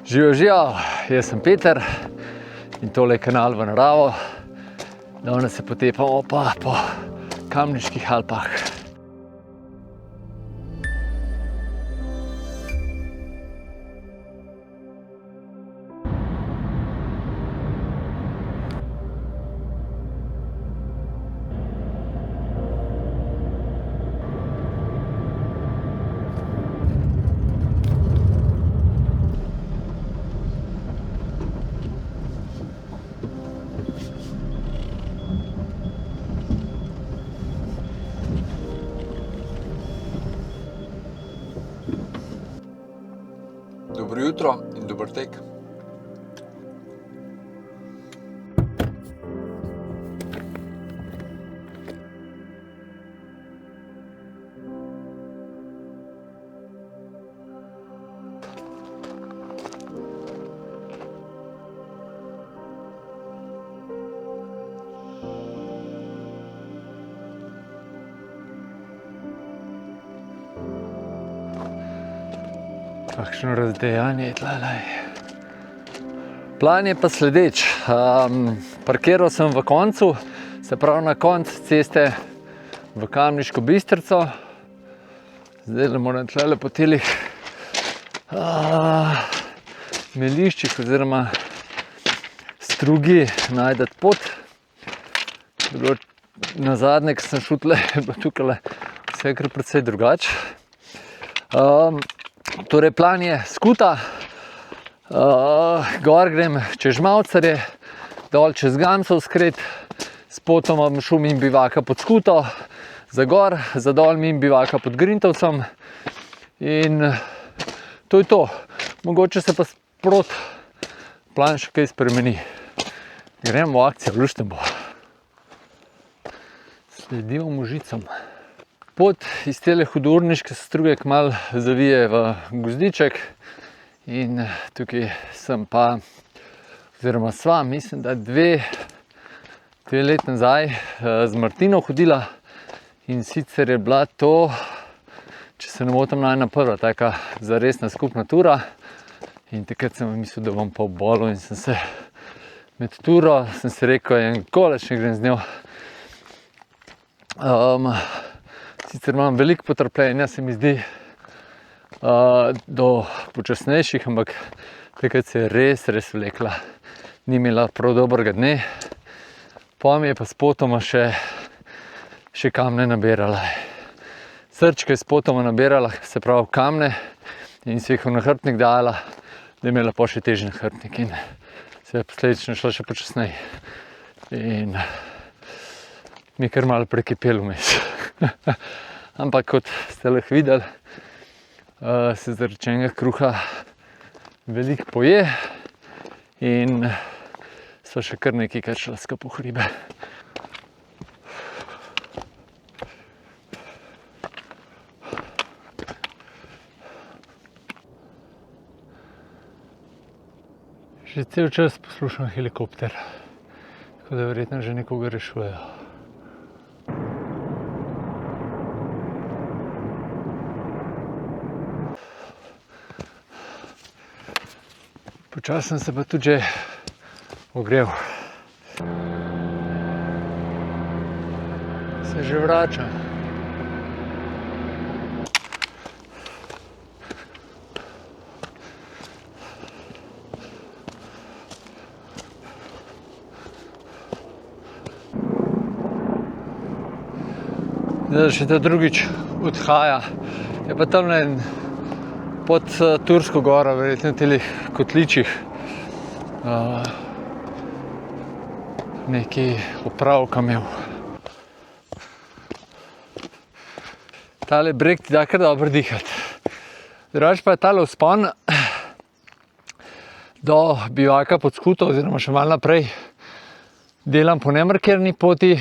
Živijo, živijo, jaz sem Peter in tole je kanal v naravo. Danes se potepamo pa po Kamniških Alpah. Dobro jutro in dober tek. Kakšno razdejanje je tlelej. Plan je pa sledeč. Parkiral sem v koncu, se pravi na koncu ceste v Kamniško Bistrico. Zdaj moram tlele po telih meliščih oziroma strugi najti pot. Nazadnje, ko sem šel tle, je bilo tukaj vse kar precej drugače. Torej, plan je skuta, gor grem čez Žmavcarje, dol čez Gamsov skret, spotoma bom šel mimo bivaka pod skuto, za gor, za dol mimo bivaka pod Grintovcem in to je to. Mogoče se pa sprot plan še kaj spremeni. Gremo v akcijo, lušten bo. Sledimo Možicam. Pot iz tele hudourniške struge kmalu zavije v gozdiček in tukaj sem pa, oziroma sva, mislim, da dve leti nazaj z Martino hodila in sicer je bila to, če se ne motim, najina prva taka zaresna skupna tura in takrat sem mislil, da bom pa obolel in sem se med turo, sem si rekel, en koleč ne grem z njo. Sicer imam veliko potrpljenja, se mi zdi, do počasnejših, ampak takrat se je res vlekla. Ni imela prav dobrega dne. Pa mi je pa spotoma še kamne nabirala. Srčka je spotoma nabirala, se pravi kamne, in si jih v nahrbtnik dala, da je imela pa še težji nahrbtnik in se je posledično šla še počasneje. In mi je kar malo prekipelo vmes. Ampak kot ste lahko videli, se zarečenega kruha veliko poje in so še kar nekaj, kar šla skupaj v hribe. Že cel čas poslušam helikopter, tako da verjetno že nekoga rešujejo. Počasi sem se pa tudi že ogrel. Se že vračam. Zdaj še ta drugič odhaja. Je pa tam pod Tursko goro, verjetno v telih kotličih, nekaj opravka imel. Tale breg ti da kar dobro dihati. Drugače pa je tale vzpon do bivaka pod skuto oziroma še malo naprej delam po nemarkirani poti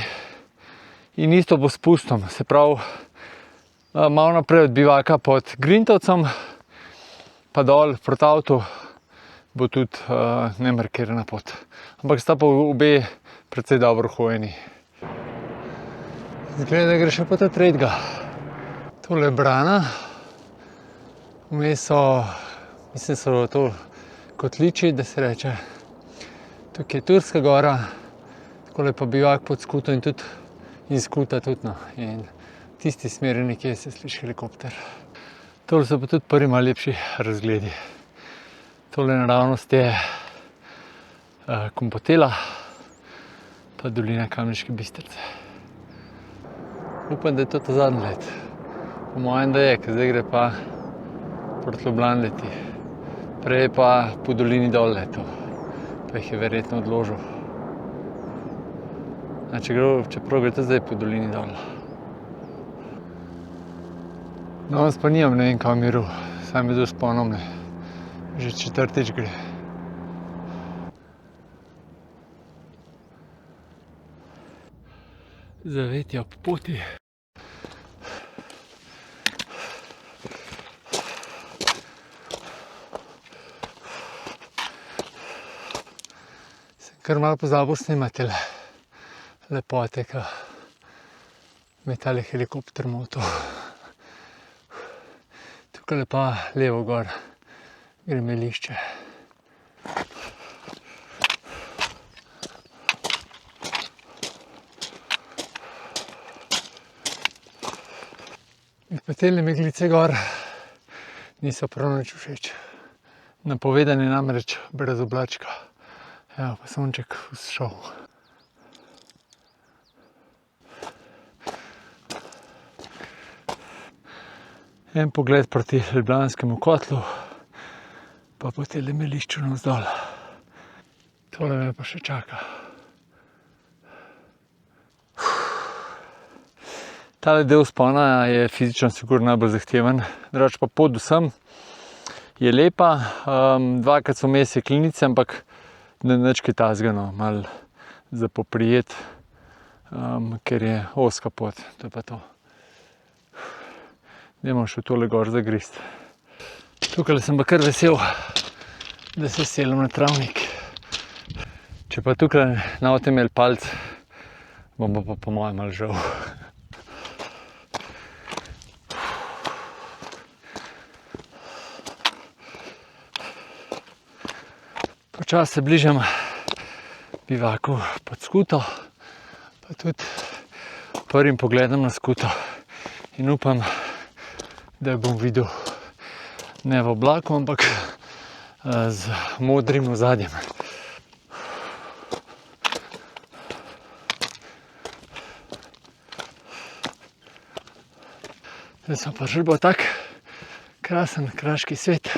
in isto po spustom. Se pravi, malo naprej od bivaka pod Grintovcem pa dol proti avtu bo tudi nemarkirana pot. Ampak sta pa obe precej dobro hojeni. Izgleda, da gre še po ta tretjega. Tole je brana. Vmes so, mislim, so to Kotliči, da se reče. Tukaj je Turska gora, takole pa bivak pod Skuto in tudi iz Skuta tudi, no. In v tisti smeri nekje se sliši helikopter. Tole so pa tudi prvi malo lepši razgledi. Tole naravnost je Kompotela, pa dolina Kamniške Bistrice. Upam, da je to ta zadnji let. Po mojem, da je, ker zdaj gre pa proti Ljubljani leti. Prej pa po dolini dol letel, pa jih je verjetno odložil. Čeprav gre to zdaj po dolini dol. Danes pa nimam ne vem kam miru, saj me zelo spomnim, že 4. gre. Zavetje ob poti. Sem kar malo pozabil snimati lepote, ko me tale helikopter motil. Tukaj pa levo gor gremelišče. In pa tele meglice gor niso prav nič všeč. Napovedan je namreč brez oblačka. Evo pa sonček vzšel. En pogled proti Ljubljanskemu kotlu, pa po tele melišču navzdol. Tole me pa še čaka. Tale del vzpona je fizično sigurno najbolj zahteven, drugače pa pot vsem je lepa. Dvakrat so vmes jeklenice, ampak nič kaj takega, no, malo za poprijet, ker je ozka pot, to je pa to. Dajmo še tole gor zagrist. Tukaj sem pa kar vesel, da se selim na travnik. Če pa tukaj ne boste imeli palc, bom pa po mojem malo žal. Počasi se bližam bivaku pod Skuto, pa tudi prvim pogledom na Skuto in upam, da bom videl ne v oblaku, ampak z modrim ozadjem. Zdaj sem pa želel tak krasen kraški svet,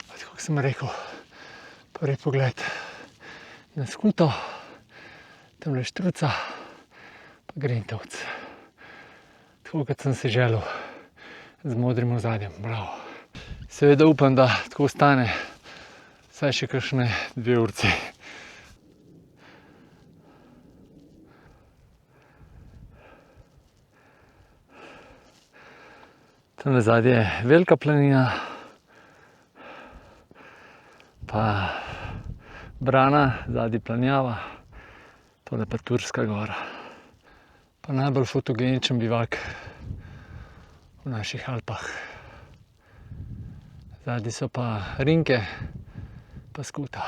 pa tako kot sem rekel, prvi pogled na Skuto, tamle Štruca, pa Grentovec. Tako kot sem si želel, z modrim ozadjem, bravo. Seveda upam, da tako ostane vsaj še kakšne 2 urci. Tamle zadnje je velika planina, pa Brana, zadnji Planjava, tole pa Turska gora. Pa najbolj fotogeničen bivak v naših Alpah. Zadnji so pa Rinke, pa Skuta.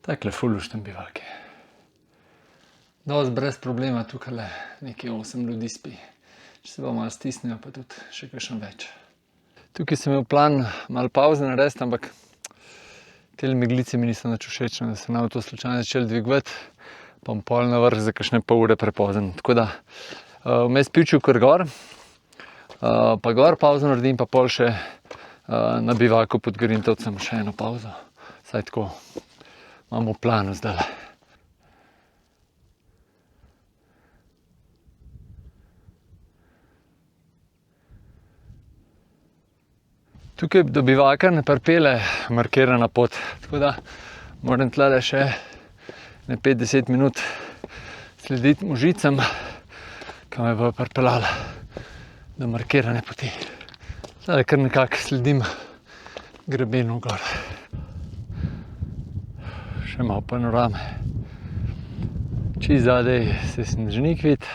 Takle ful lušten bivak je. Dosti brez problema, tukaj nekaj 8 ljudi spi. Če se pa malo stisnejo, pa tudi še kakšen več. Tukaj sem imel plan malo pauze narediti, ampak tele meglice mi niso nič všečne, da se nam to slučajno začeli dvigovati, pa bom pol na vrh za kakšne pol ure prepozen. Tako da vmes pičil kar gor, pa gor pauzo naredim, pa pol še na bivaku pod Grintovcem še eno pauzo. Saj tako imamo v planu zdaj. Tukaj do bivaka ne pripelje markirana pot, tako da moram tlele še 5-10 minut slediti možicam, ki me bo pripeljala do markirane poti. Zdaj kar nekako sledim grebenu gor. Še malo panorame. Čist zadaj se Snežnik vidi.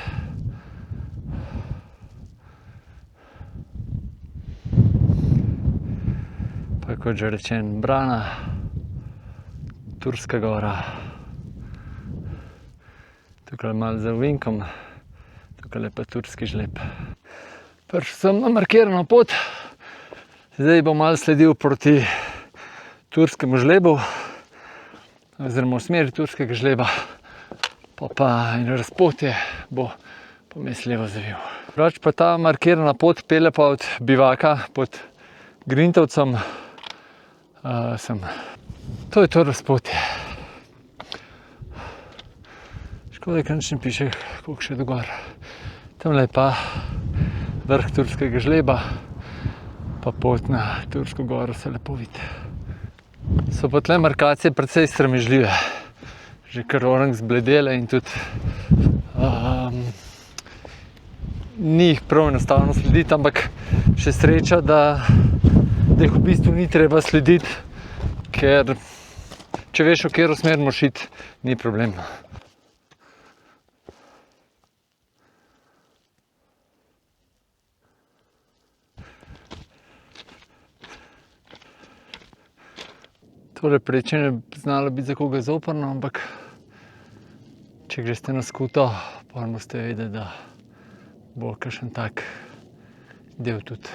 Pa kot že rečen, Brana, Turska gora. Tukaj malo za ovinkom, tukaj pa turski žleb. Prišel sem na markirano pot, zdaj bom malo sledil proti turskemu žlebu, oziroma v smeri turskega žleba, pa in razpotje bo pomesljivo zavil. Drugače pa ta markirana pot pelje pa od bivaka pod Grintovcem sem. To je to razpotje. Škoda, da nič ne piše, koliko še do gor. Tamle je pa vrh turskega žleba, pa pot na Tursko goro se lepo vidi. So pa tle markacije precej sramežljive. Že kar orang zbledele in tudi ni jih prav enostavno slediti, ampak še sreča, da jih v bistvu ni treba slediti, ker če veš, v katero smer moraš iti, ni problem. Tole prečenje bi znalo biti za koga zoprno, ampak če greste na skuto, pa morate vedeti, da bo kakšen tak del tudi.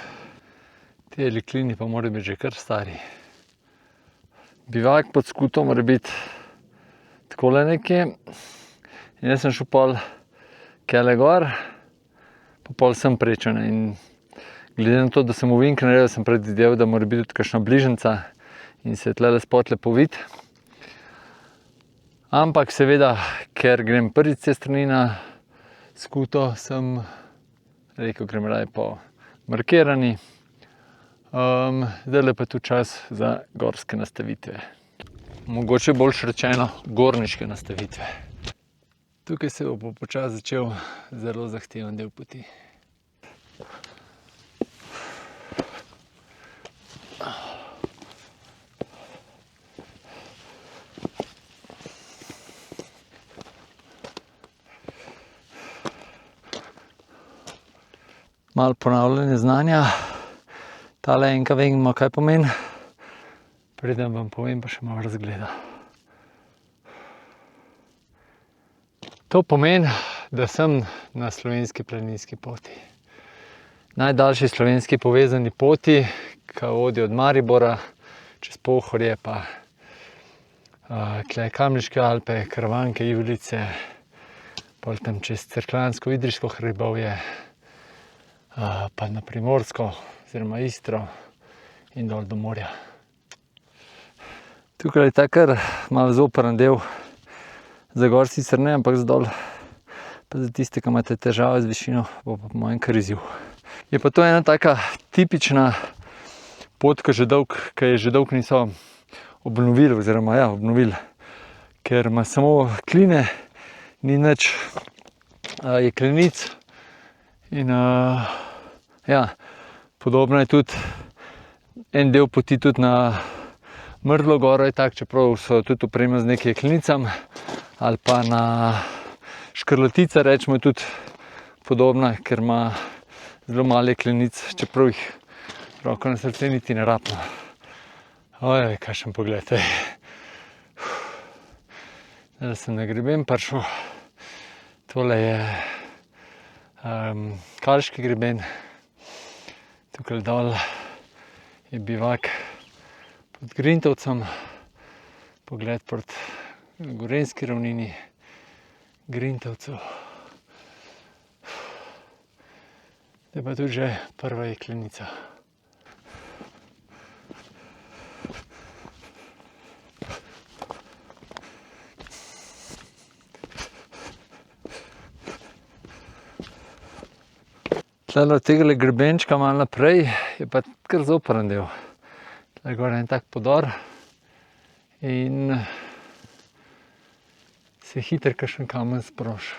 Ti eliklini pa morajo biti že kar stari. Bivak pod skuto mora biti takole nekje. In jaz sem šel pol kele gor, pa pol sem prečel. In glede na to, da sem ovink naredil, sem predvideval, da mora biti tudi kakšna bližnjica in se tlele spot lepo vidi. Ampak seveda, ker grem prvič s te strani na skuto, sem rekel, grem raje po markirani. Zdajle pa je tu čas za gorske nastavitve. Mogoče boljše rečeno, gorniške nastavitve. Tukaj se bo počasi začel zelo zahteven del poti. Malo ponavljanje znanja. Tale enka vemo, kaj pomeni. Preden vam povem, pa še malo razgleda. To pomeni, da sem na slovenski planinski poti. Najdaljši slovenski povezani poti, ki vodi od Maribora čez Pohorje, pa tle Kamniške Alpe, Karavanke, Ivlice, pol tam čez Cerkljansko-Idrijsko hribovje, pa na Primorsko, oziroma Istro in dol do morja. Tukaj je ta kar malo zoprn del, za gor sicer ne, ampak za dol, pa za tiste, ki imate težave z višino, bo pa po mojem kar izziv. Je pa to ena taka tipična pot, ki je že dolgo niso obnovili, oziroma ja, obnovili, ker ima samo kline, ni nič jeklenic in ja, podobno je tudi en del poti tudi na Mrdlo goro je tak, čeprav so tudi opremljeni z nekaj jeklenicami, ali pa na Škrlatica, rečemo, je tudi podobna, ker ima zelo malo jeklenic, čeprav jih roko na srce niti ne rabimo. Ojej, kakšen pogled, ej. Zdaj sem na greben prišel. Tole je Kalški greben. Tukaj dol je bivak pod Grintovcem, pogled proti Gorenjski ravnini, Grintovcu. Zdaj pa tudi že prva jeklenica. Tlele od tegale grebenčka malo naprej je pa kar zoprn del. Tle gor je en tak podor in se hitro kakšen kamen sproži.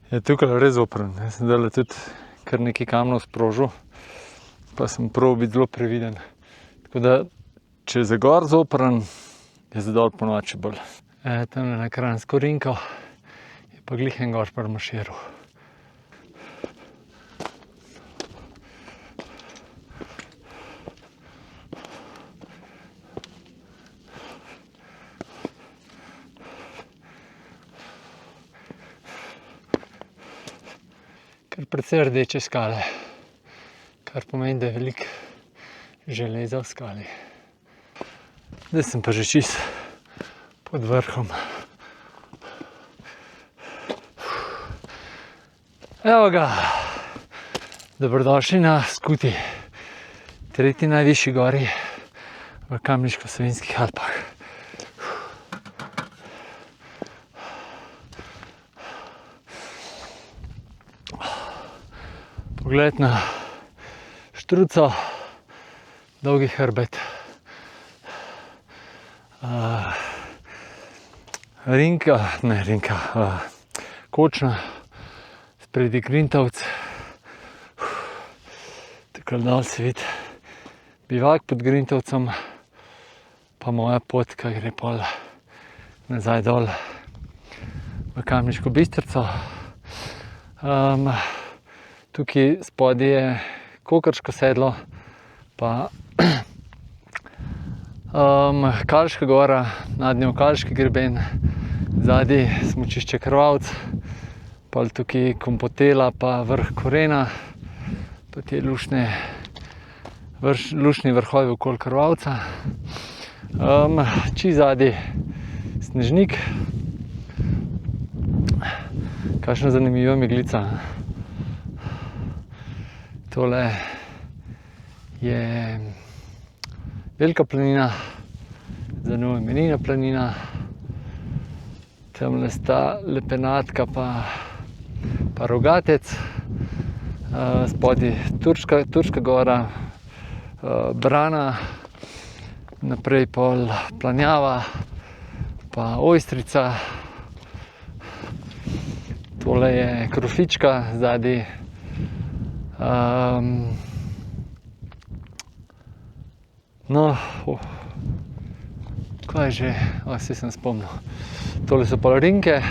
Je tukaj res opren. Jaz sem zdaj tudi kar nekaj kamnov sprožil, pa sem prav biti zelo previden. Tako da, če je za gor zopren, je za dol ponoči bolj. Tamle na Kranjsko rinko je pa glih en gor marširal. Kar precej rdeče skale, kar pomeni, da je veliko železa v skali. Zdaj sem pa že čisto pod vrhom. Evo ga, dobrodošli na Skuti, tretji najvišji gori v Kamniško-Savinjskih Alpah. Pogled na štruco, dolgi hrbet, Kočna, spredi Grintovc, takole dol se vidi bivak pod Grintovcem, pa moja pot, ki gre pol nazaj dol v Kamniško Bistrico. Tukaj spodaj je Kokrško sedlo, pa Kalška gora, nad njo Kalški greben, zadaj smučišče Krvavec, pol tukaj Kompotela pa vrh Korena, pa te lušni vrhovi okoli Krvavca. Čisto zadaj Snežnik, kakšna zanimiva meglica. Tole je Velika planina, za njo je Menina planina, tamle sta Lepenatka pa Rogatec, spodaj Turška gora, Brana, naprej pol Planjava pa Ojstrica, tole je Krofička, zadaj kaj že, saj sem spomnil. Tole so pol Rinke,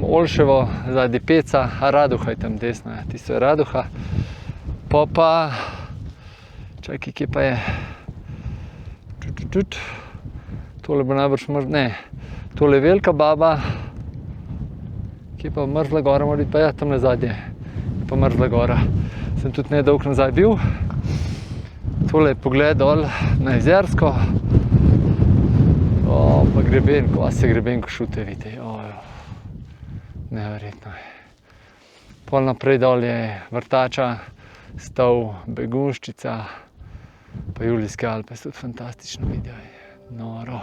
Olševo, zadaj Peca, Raduha je tam desno, tisto je Raduha. Pa, čakaj, kje pa je? Tole bo najbrž tole je Velika Baba, kje pa Mrzla gora mora biti, pa ja, tamle zadnje je pa Mrzla gora. Sem tudi nedolgo nazaj bil. Tole je pogled dol na Jezersko. Pa greben, kaj se greben Košute vidi. Neverjetno je. Pol naprej dol je Vrtača, Stol, Begunjščica, pa Julijske Alpe se tudi fantastično vidijo. Noro.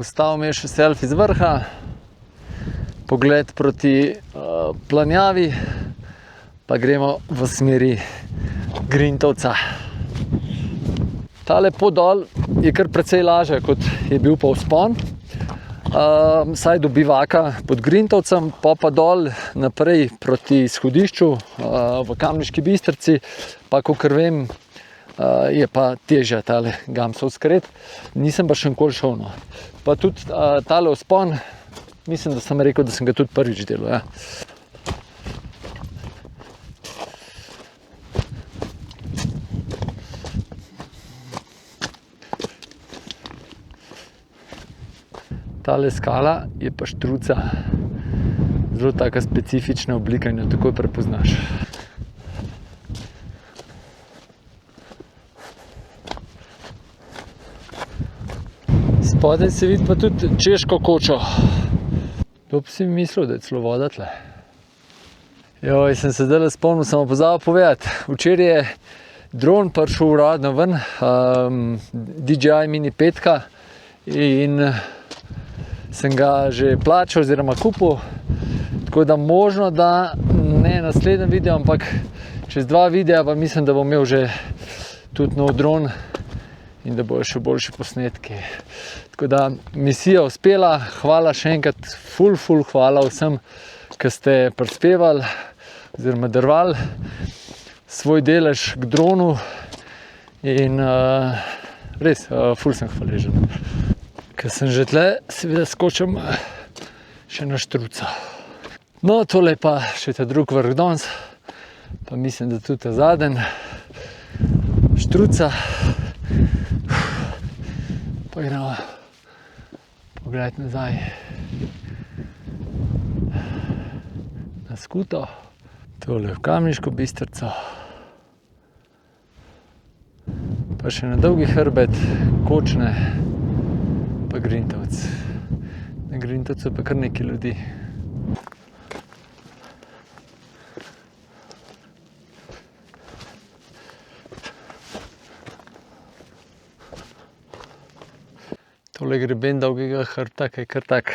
Ostal mi je še selfie z vrha, pogled proti planjavi, pa gremo v smeri Grintovca. Tale pot dol je kar precej lažja, kot je bil pa vzpon. Saj do bivaka pod Grintovcem, pa dol naprej proti izhodišču v Kamniški Bistrici, pa kakor vem, je pa težja tale Gamsov skret. Nisem pa še nikoli šel, no. Pa tudi tale vzpon, mislim, da sem rekel, da sem ga tudi prvič delal, ja. Tale skala je pa štruca, zelo taka specifična oblika in jo takoj prepoznaš. Spodaj se vidi pa tudi Češko kočo. To bi si mislil, da je celo voda tle. Joj, sem se zdaj spomnil, sem pozabil povedati. Včeraj je dron prišel uradno ven, DJI Mini 5 in sem ga že plačal oziroma kupil, tako da možno, da ne naslednjem videu, ampak čez 2 videa pa mislim, da bom imel že tudi nov dron in da bojo še boljši posnetki. Tako da misija uspela, hvala še enkrat, ful hvala vsem, ki ste prispevali oziroma darovali svoj delež k dronu in res, ful sem hvaležen. Ker sem že tle, seveda skočim še na štruco. No, tole je pa še ta drug vrh danes, pa mislim, da tudi ta zadnji. Štruca. Pa gremo pogledati nazaj na Skuto. Tole v Kamniško Bistrico. Pa še na Dolgi hrbet, Kočne, pa Grintovc. Na Grintovcu pa kar nekaj ljudi. Tole greben Dolgega hrbta, ki je kar tak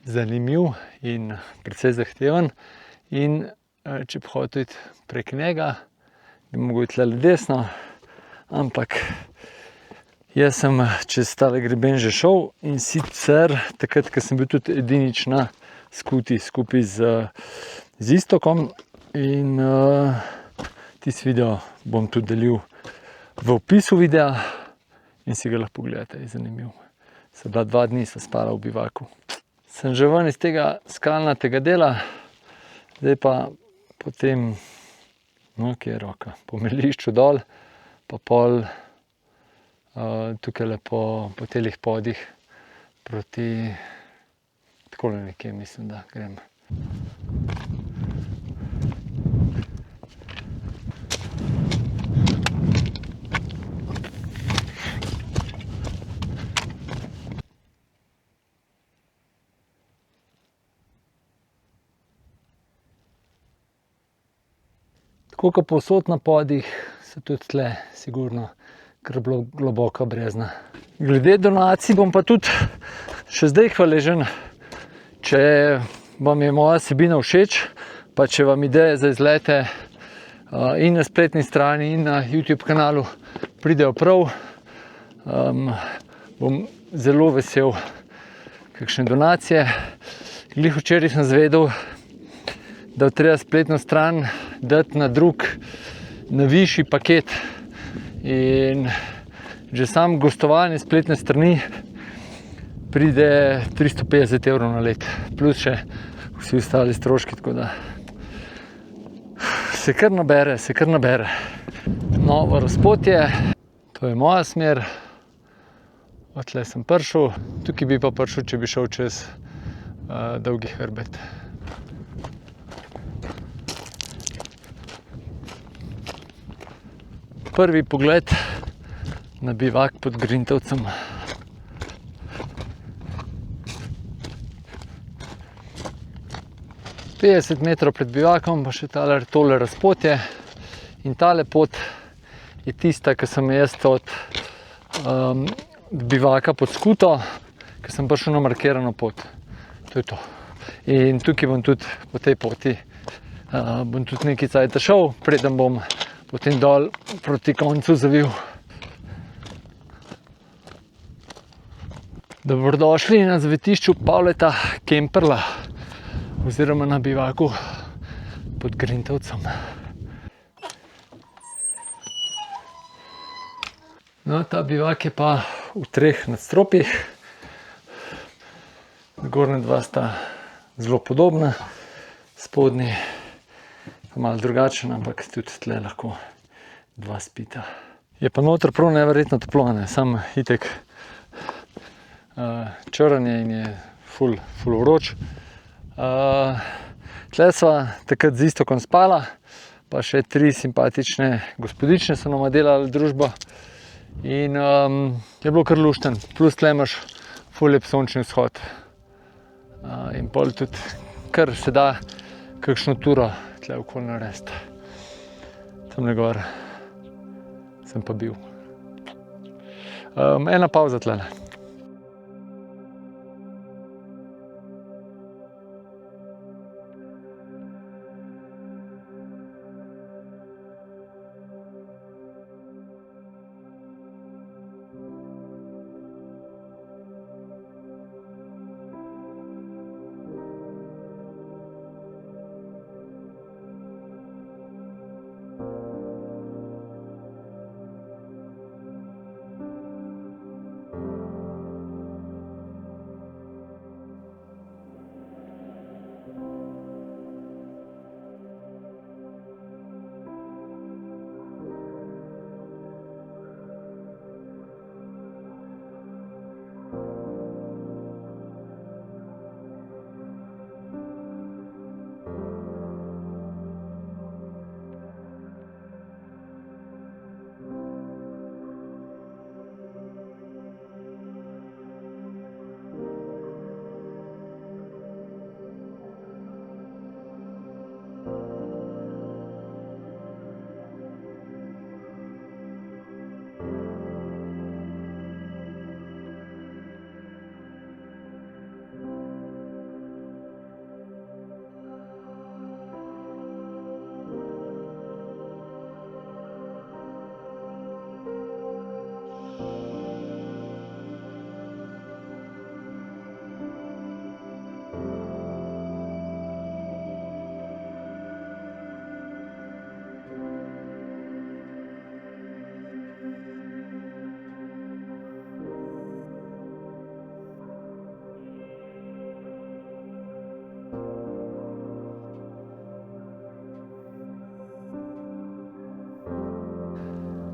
zanimiv in precej zahteven. In če bi hotel iti prek njega, bi mogel iti tle desno, ampak jaz sem čez tale greben že šel in sicer takrat, ko sem bil tudi edinič na Skuti skupaj z Iztokom in tisti video bom tudi delil v opisu videa in si ga lahko pogledate, je zanimiv. Se bila 2 dni, sem spala v bivaku. Sem že ven iz tega skalnatega dela, zdaj pa potem, no, kje je roka, po melišču dol, pa pol tukaj lepo po telih podih proti, takole nekje mislim, da grem. Tako kot povsod na podih, so tudi tle sigurno kar globoka brezna. Glede donacij bom pa tudi še zdaj hvaležen, če vam je moja vsebina všeč, pa če vam ideje za izlete in na spletni strani in na YouTube kanalu pridejo prav, bom zelo vesel kakšne donacije. Glih včeraj sem zvedel, da je treba spletno stran dati na na višji paket in že sam gostovanje spletne strani pride 350 € na let, plus še vsi ostali stroški, tako da se kar nabere. Novo razpotje, to je moja smer, odtle sem prišel, tukaj bi pa prišel, če bi šel čez Dolgi hrbet. Prvi pogled na bivak pod Grintovcem. Petdeset metrov pred bivakom pa še tole razpotje in tale pot je tista, ki sem jaz od bivaka pod Skuto, ker sem prišel na markirano pot. To je to. In tukaj bom tudi po tej poti bom tudi nekaj cajta šel, preden bom potem dol proti koncu zavil. Dobrodošli na zavetišču Pavleta Kemperla oziroma na bivaku pod Grintovcem. No, ta bivak je pa v 3 nadstropjih. Zgornja 2 sta zelo podobna, spodnji pa malo drugačen, ampak tudi tle lahko 2 spita. Je pa noter prav neverjetno toplo, sam itek črn je in je ful vroč. Tle sva takrat z Iztokom spala, pa še 3 simpatične gospodične so nama delali družbo. In je bilo kar lušten, plus tle imaš ful lep sončni vzhod. In pol tudi kar se da kakšno turo tle okoli narediti. Tamle gor sem pa bil. Ena pauza tlele.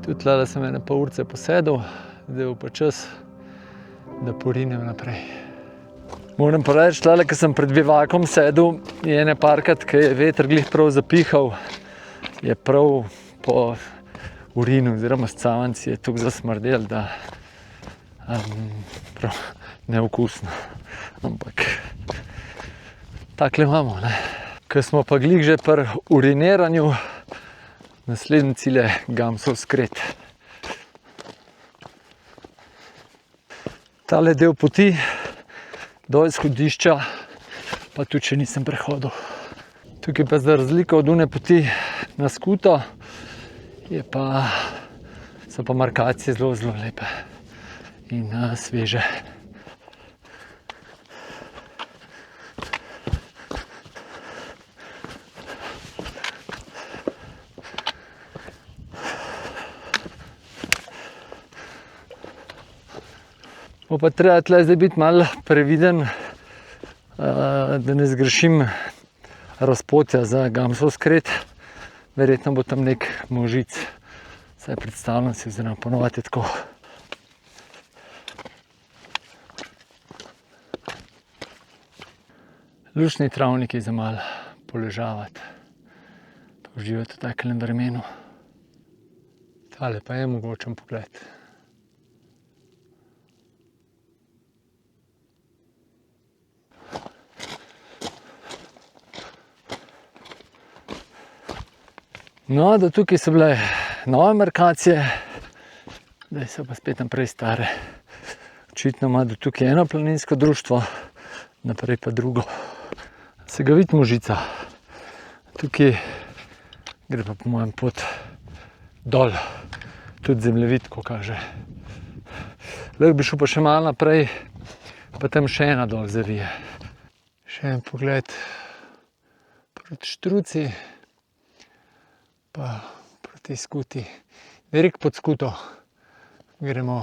Tudi tlele sem ene pol urce posedel, zdaj bo pa čas, da porinem naprej. Moram pa reči, tlele, ko sem pred bivakom sedel, je ene parkrat, ko je veter glih prav zapihal, je prav po urinu oziroma scavanci je tukaj zasmrdel, da prav neokusno. Ampak takle imamo, ne. Ko smo pa glih že pri uriniranju, naslednji cilj je Gamsov skret. Tale del poti do izhodišča pa tudi še nisem prehodil. Tukaj pa za razliko od one poti na skuto so pa markacije zelo lepe in sveže. Bo pa treba tle zdaj biti malo previden, da ne zgrešim razpotja za Gamsov skret. Verjetno bo tam nek možic, saj predstavljam si, oziroma ponovati je tako. Luštni travniki za malo poležavati, pa uživati v takem vremenu. Tale pa je mogočen pogled. No, do tukaj so bile nove markacije, zdaj so pa spet naprej stare. Očitno ima do tukaj eno planinsko društvo, naprej pa drugo. Se ga vidi Možica. Tukaj gre pa po mojem pot dol. Tudi zemljevid, ko kaže. Lahko bi šel pa še malo naprej, pa tam še ena dol zavije. Še en pogled proti Štruci, pa proti Skuti. Direkt pod Skuto gremo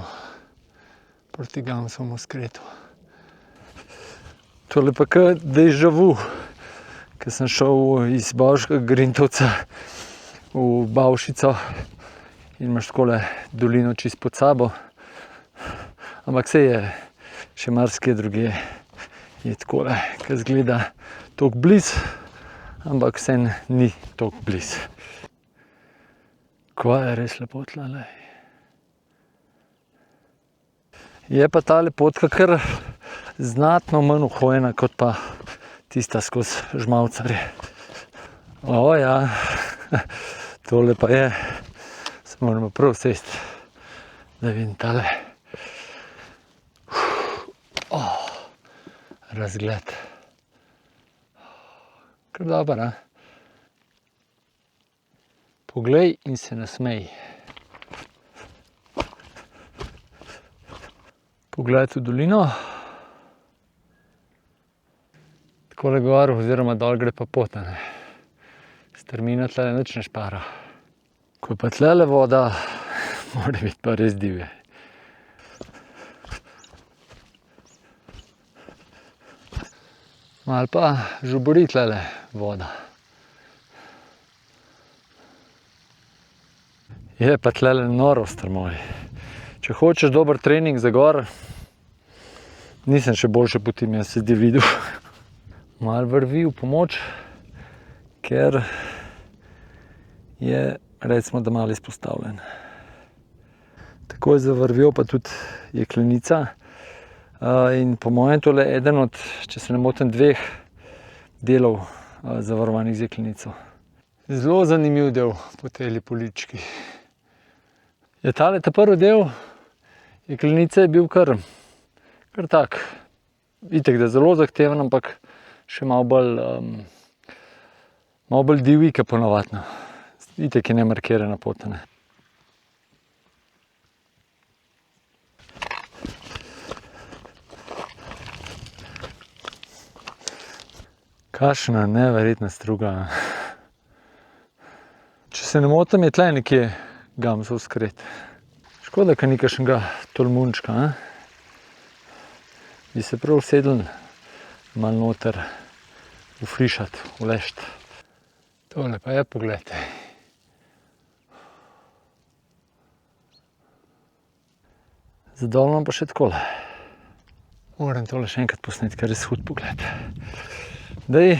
proti Gamsovemu skretu. Tole pa kar déjà vu, ker sem šel iz Bovškega Grintovca v Bavšico in imaš takole dolino čist pod sabo. Ampak saj je še marsikje drugje je takole, ker izgleda toliko blizu, ampak vseeno ni toliko blizu. Kva je res lepo tlele. Je pa tale potka kar znatno manj uhojena kot pa tista skozi Žmavcarje. O ja, tole pa je, se moramo prav sesti, da vidim tale. Razgled. Kar dober, a? Poglej in se nasmej. Pogled v dolino. Takole gor oziroma dol gre pa pot, a ne. Strmina tlele nič ne špara. Ko je pa tlele voda, mora biti pa res divje. Malo pa žubori tlele voda. Je pa tlele noro strmoj. Če hočeš dober trening za gor, nisem še boljše poti jaz sedi videl. Malo vrvi v pomoč, ker je recimo da malo izpostavljen. Takoj za vrvjo pa tudi jeklenica. In po mojem tole je eden od, če se ne motim, 2 delov zavarovanih z jeklenico. Zelo zanimiv del po tej polički. Je tale ta prvi del jeklenice je bil kar tak. Itak, da je zelo zahteven, ampak še malo bolj divji, kot ponavadno. Itak je nemarkirana pot, ne. Kakšna neverjetna struga. Če se ne motim, je tle nekje Gamsov skret. Škoda, ker ni kakšnega tolmunčka, a? Bi se prav usedli malo noter ufrišati, uležt. Tole pa je pogled. Za dol imam pa še takole. Moram tole še enkrat posneti, ker je res hud pogled. Daj,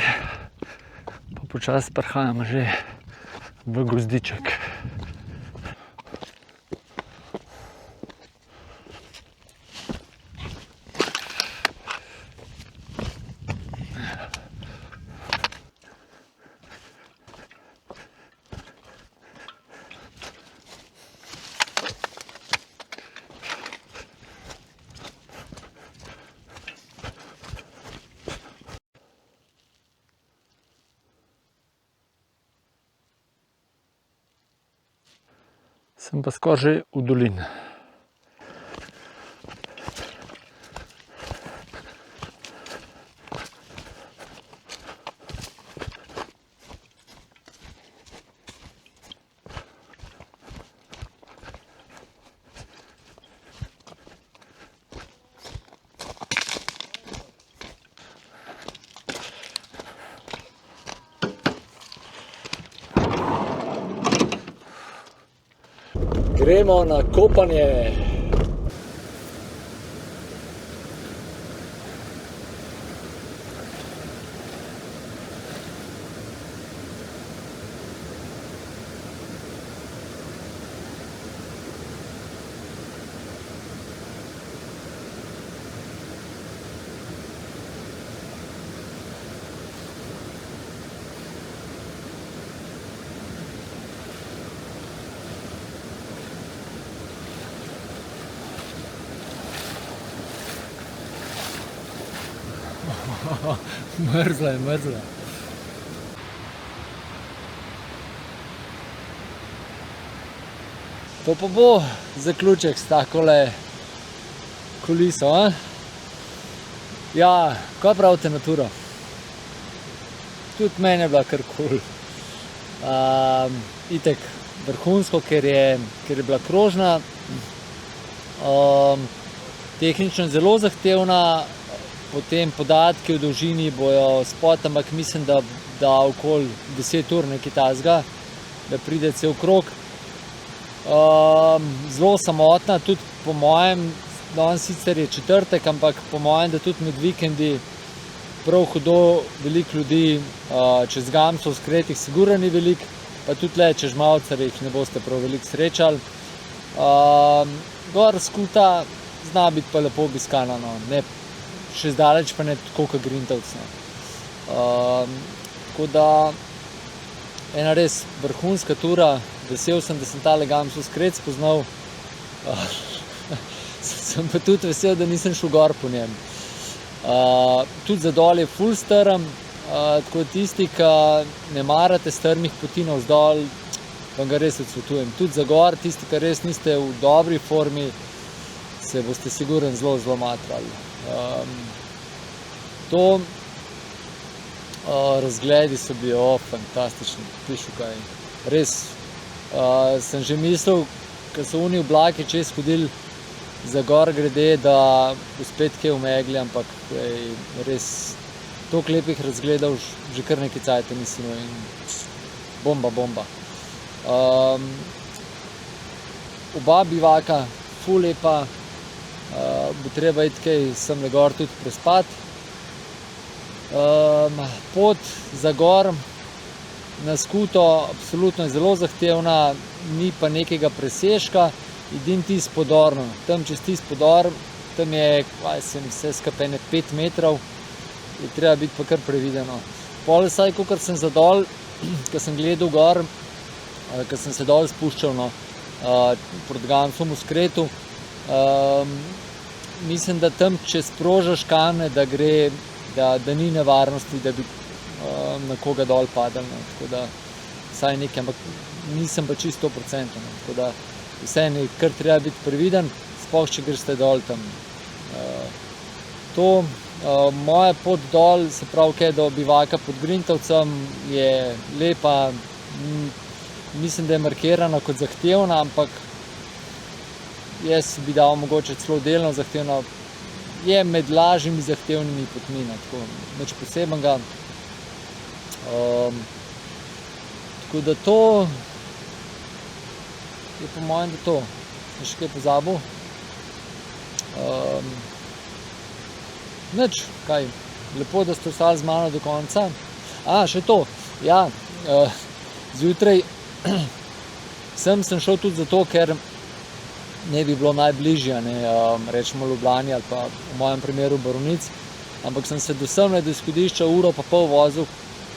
pa počasi prihajamo že v gozdiček. Sem pa skoraj že v dolini. Gremo na kopanje. Mrzla je, mrzla. To pa bo zaključek s takole kuliso, a? Ja, kaj pravite na turo? Tudi meni je bila kar kul. Itek vrhunsko, ker je bila krožna. Tehnično zelo zahtevna, potem podatki o dolžini bojo spot, ampak mislim, da okoli 10 ur nekaj takega, da pride cel krog. Zelo samotna, tudi po mojem, danes sicer je četrtek, ampak po mojem, da tudi med vikendi prav hudo veliko ljudi, čez Gamsov skretih sigurno ni veliko, pa tudi le čez Žmavcar jih ne boste prav veliko srečali. Gor skuta zna biti pa lepo obiskana, no. Ne, še zdaleč pa ne tako kot Grintovc, no. Tako da ena res vrhunska tura, vesel sem, da sem tale Gamsov skret spoznal. Sem pa tudi vesel, da nisem šel gor po njem. Tudi za dol je ful strm, tako tisti, ki ne marate strmih poti navzdol, vam ga res odsvetujem. Tudi za gor, tisti, ki res niste v dobri formi, se boste sigurno zelo, zelo matrali. Razgledi so bili fantastični, pišu kaj. Res, sem že mislil, ko so oni oblaki čez hodili za gor grede, da bo spet kaj v megli, ampak res toliko lepih razgledov že kar nekaj cajta nisem imel in bomba. Oba bivaka, ful lepa, bo treba iti kaj semle gor tudi prespati. Pot za gor na skuto absolutno je zelo zahtevna, ni pa nekega presežka, edin tisti podor, tam čez tisti podor, tam je vse skupaj 5 metrov, je treba biti pa kar prevideno. Pol vsaj, kakor sem zadol, ko sem gledal gor, ko sem se dol spuščal, proti Gamsovemu skretu, mislim, da tam, če sprožaš kamne, da ni nevarnosti, da bi na koga dol padal, tako da vsaj nekaj, ampak nisem pa čisto 100%, tako da vseeno je kar treba biti previden, sploh če greste dol tam. Moja pot dol, se pravi, do bivaka pod Grintovcem, je lepa, mislim, da je markirana kot zahtevna, ampak jaz bi dal mogoče celo delno zahtevno, je med lažjimi zahtevnimi potmi, tako nič posebenega. Tako da to je po mojem, da to. Sem še kaj pozabil? Nič, kaj, lepo, da ste ostali z mano do konca. Še to, ja, zjutraj sem šel tudi zato, ker ne bi bilo najbližje, rečemo Ljubljani ali pa v mojem primeru Borovnic, ampak sem se do semle, do izhodišča uro pa pol vozil,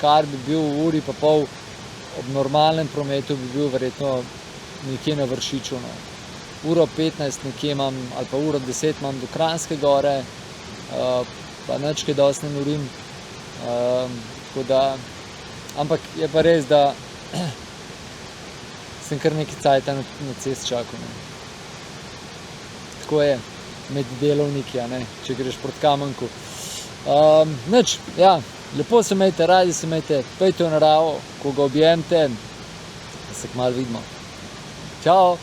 kar bi bil v uri pa pol ob normalnem prometu bi bil verjetno nekje na Vršiču. Uro 15 nekje imam, ali pa uro 10 imam do Kranjske gore, pa nič kaj dosti ne norim. Tako da, ampak je pa res, da sem kar nekaj cajta na cest čakal. Tako je, med delovniki, če greš proti Kamenku. Nič, ja, lepo se imejte, radi se imejte, pejte v naravo, ko ga objemte, da se kmalu vidimo. Čau!